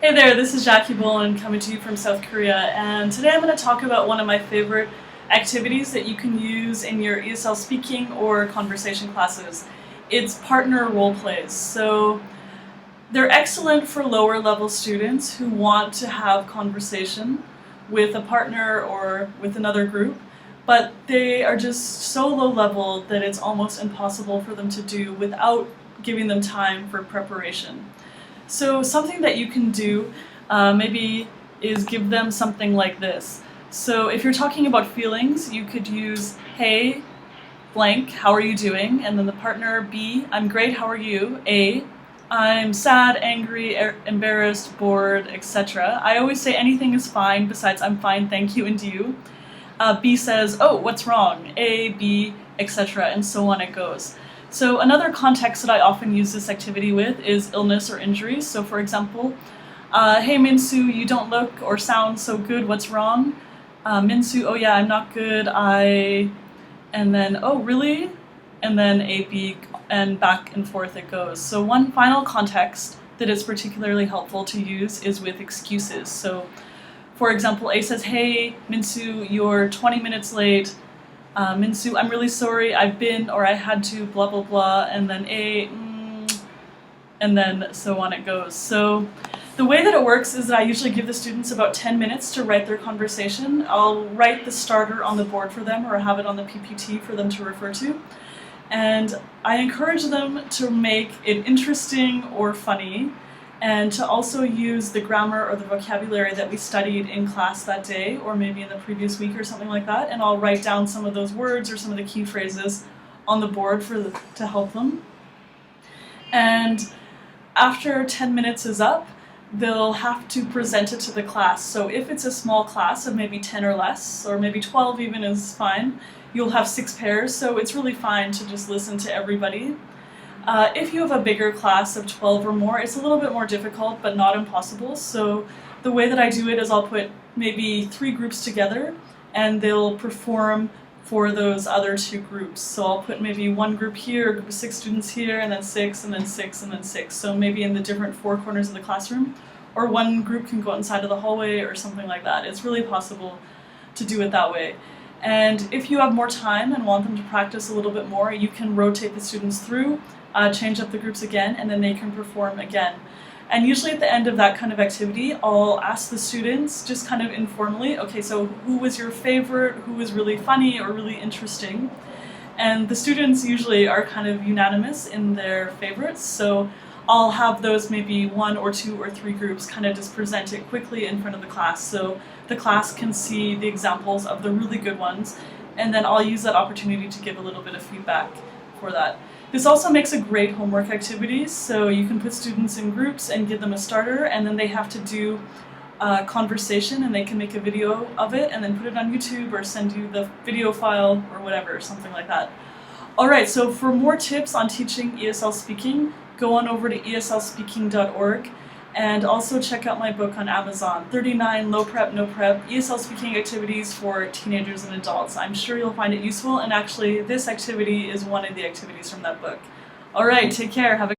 Hey there, this is Jackie Bolin coming to you from South Korea, and today I'm going to talk about one of my favorite activities that you can use in your ESL speaking or conversation classes. It's partner role plays. So they're excellent for lower level students who want to have conversation with a partner or with another group, but they are just so low level that it's almost impossible for them to do without giving them time for preparation. So something that you can do maybe is give them something like this. So if you're talking about feelings, you could use, hey, blank, how are you doing? And then the partner, B, I'm great, how are you? A, I'm sad, angry, embarrassed, bored, etc. I always say anything is fine besides I'm fine, thank you, and you. B says, oh, what's wrong? A, B, etc. and so on it goes. So another context that I often use this activity with is illness or injuries. So for example, hey Minsu, you don't look or sound so good, what's wrong? Minsu, oh yeah, I'm not good, and then, oh really? And then A, B, and back and forth it goes. So one final context that is particularly helpful to use is with excuses. So for example, A says, hey Minsu, you're 20 minutes late. Minsu, I'm really sorry, I've been or I had to blah blah blah, and then A, and then so on it goes. So the way that it works is that I usually give the students about 10 minutes to write their conversation. I'll write the starter on the board for them or have it on the PPT for them to refer to. And I encourage them to make it interesting or funny, and to also use the grammar or the vocabulary that we studied in class that day, or maybe in the previous week or something like that, and I'll write down some of those words or some of the key phrases on the board to help them. And after 10 minutes is up, they'll have to present it to the class. So if it's a small class of maybe 10 or less, or maybe 12 even is fine, you'll have 6 pairs, so it's really fine to just listen to everybody. If you have a bigger class of 12 or more, it's a little bit more difficult, but not impossible. So the way that I do it is I'll put maybe 3 groups together, and they'll perform for those other 2 groups. So I'll put maybe one group here, a group of 6 students here, and then 6, and then 6, and then 6. So maybe in the different 4 corners of the classroom, or one group can go inside of the hallway or something like that. It's really possible to do it that way. And if you have more time and want them to practice a little bit more, you can rotate the students through, change up the groups again, and then they can perform again. And usually at the end of that kind of activity, I'll ask the students just kind of informally, okay, so who was your favorite, who was really funny or really interesting? And the students usually are kind of unanimous in their favorites, so I'll have those maybe 1 or 2 or 3 groups kind of just present it quickly in front of the class so the class can see the examples of the really good ones, and then I'll use that opportunity to give a little bit of feedback for that. This also makes a great homework activity, so you can put students in groups and give them a starter, and then they have to do a conversation, and they can make a video of it and then put it on YouTube or send you the video file or whatever, something like that. Alright, so for more tips on teaching ESL speaking, go on over to eslspeaking.org, and also check out my book on Amazon, 39 Low Prep, No Prep ESL Speaking Activities for Teenagers and Adults. I'm sure you'll find it useful, and actually this activity is one of the activities from that book. Alright, take care, have a